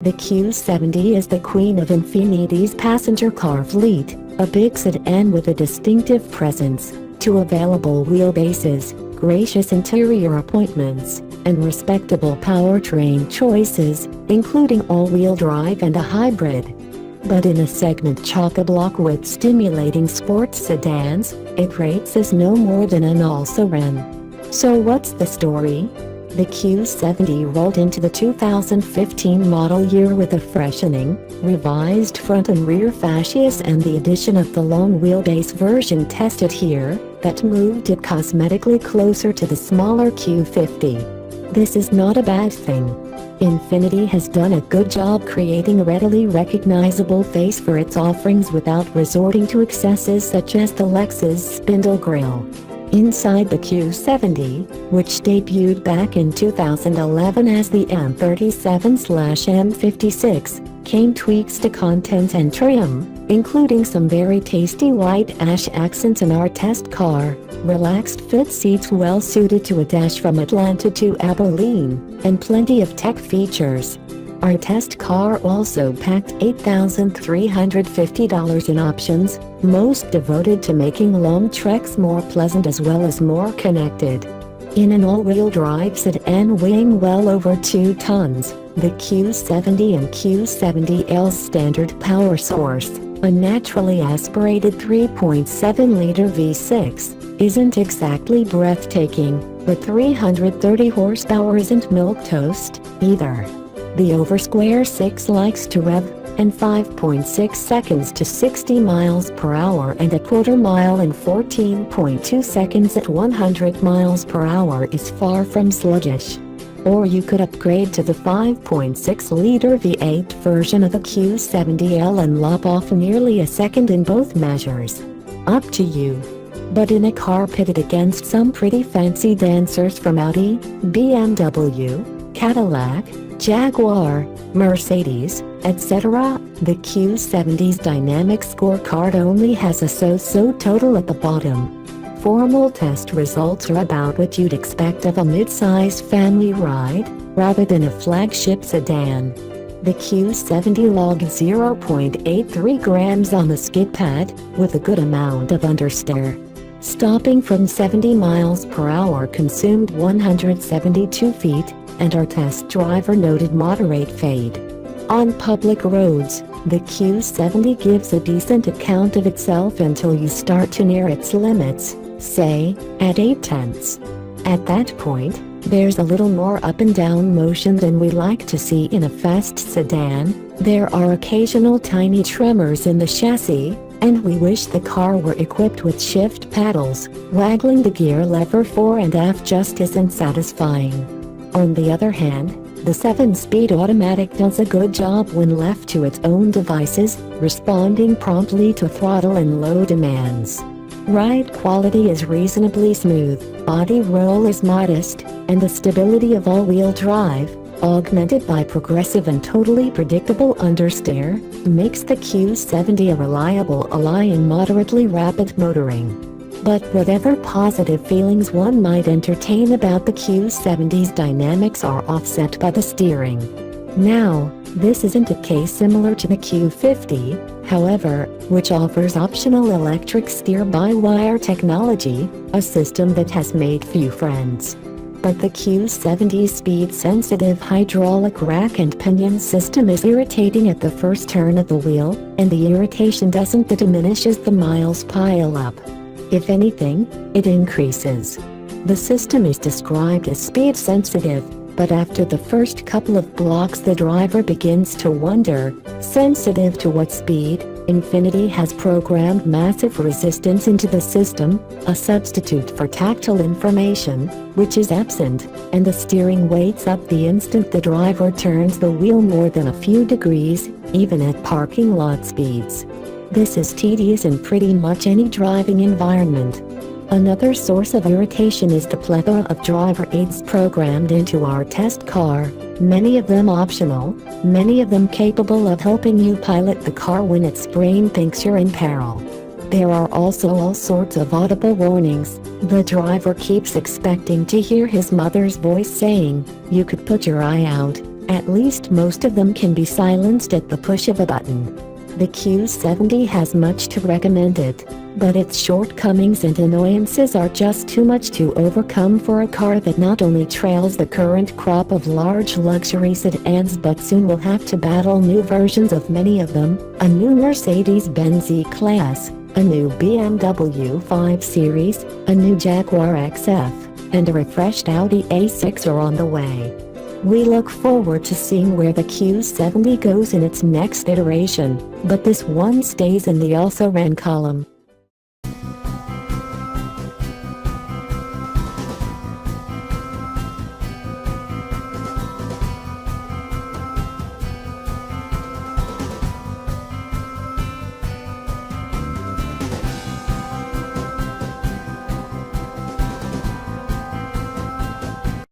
The Q70 is the queen of Infiniti's passenger car fleet, a big sedan with a distinctive presence, two available wheelbases, gracious interior appointments, and respectable powertrain choices, including all-wheel drive and a hybrid. But in a segment chock-a-block with stimulating sports sedans, it rates as no more than an also-ran. So what's the story? The Q70 rolled into the 2015 model year with a freshening, revised front and rear fascias and the addition of the long wheelbase version tested here, that moved it cosmetically closer to the smaller Q50. This is not a bad thing. Infiniti has done a good job creating a readily recognizable face for its offerings without resorting to excesses such as the Lexus spindle grille. Inside the Q70, which debuted back in 2011 as the M37/M56, came tweaks to content and trim, including some very tasty white ash accents in our test car, relaxed fit seats well suited to a dash from Atlanta to Abilene, and plenty of tech features. Our test car also packed $8,350 in options, most devoted to making long treks more pleasant as well as more connected. In an all-wheel drive sedan weighing well over 2 tons, the Q70 and Q70L's standard power source, a naturally aspirated 3.7-liter V6, isn't exactly breathtaking, but 330 horsepower isn't milquetoast, either. The over-square 6 likes to rev, in 5.6 seconds to 60 miles per hour and a quarter mile in 14.2 seconds at 100 miles per hour is far from sluggish. Or you could upgrade to the 5.6-liter V8 version of the Q70L and lop off nearly a second in both measures. Up to you. But in a car pitted against some pretty fancy dancers from Audi, BMW, Cadillac, Jaguar, Mercedes, etc., the Q70's dynamic scorecard only has a so-so total at the bottom. Formal test results are about what you'd expect of a mid-size family ride, rather than a flagship sedan. The Q70 logged 0.83 grams on the skid pad, with a good amount of understeer. Stopping from 70 miles per hour consumed 172 feet, and our test driver noted moderate fade. On public roads, the Q70 gives a decent account of itself until you start to near its limits, say, at 0.8. At that point, there's a little more up and down motion than we like to see in a fast sedan, there are occasional tiny tremors in the chassis, and we wish the car were equipped with shift paddles, waggling the gear lever fore and aft just isn't satisfying. On the other hand, the 7-speed automatic does a good job when left to its own devices, responding promptly to throttle and low demands. Ride quality is reasonably smooth, body roll is modest, and the stability of all-wheel drive, augmented by progressive and totally predictable understeer, makes the Q70 a reliable ally in moderately rapid motoring. But whatever positive feelings one might entertain about the Q70's dynamics are offset by the steering. Now, this isn't a case similar to the Q50, however, which offers optional electric steer-by-wire technology, a system that has made few friends. But the Q70's speed-sensitive hydraulic rack and pinion system is irritating at the first turn of the wheel, and the irritation doesn't diminish as the miles pile up. If anything, it increases. The system is described as speed-sensitive, but after the first couple of blocks the driver begins to wonder, sensitive to what speed? Infiniti has programmed massive resistance into the system, a substitute for tactile information, which is absent, and the steering waits up the instant the driver turns the wheel more than a few degrees, even at parking lot speeds. This is tedious in pretty much any driving environment. Another source of irritation is the plethora of driver aids programmed into our test car, many of them optional, many of them capable of helping you pilot the car when its brain thinks you're in peril. There are also all sorts of audible warnings. The driver keeps expecting to hear his mother's voice saying, "You could put your eye out," At least most of them can be silenced at the push of a button. The Q70 has much to recommend it, but its shortcomings and annoyances are just too much to overcome for a car that not only trails the current crop of large luxury sedans but soon will have to battle new versions of many of them, a new Mercedes-Benz E-Class, a new BMW 5 Series, a new Jaguar XF, and a refreshed Audi A6 are on the way. We look forward to seeing where the Q70 goes in its next iteration, but this one stays in the also ran column.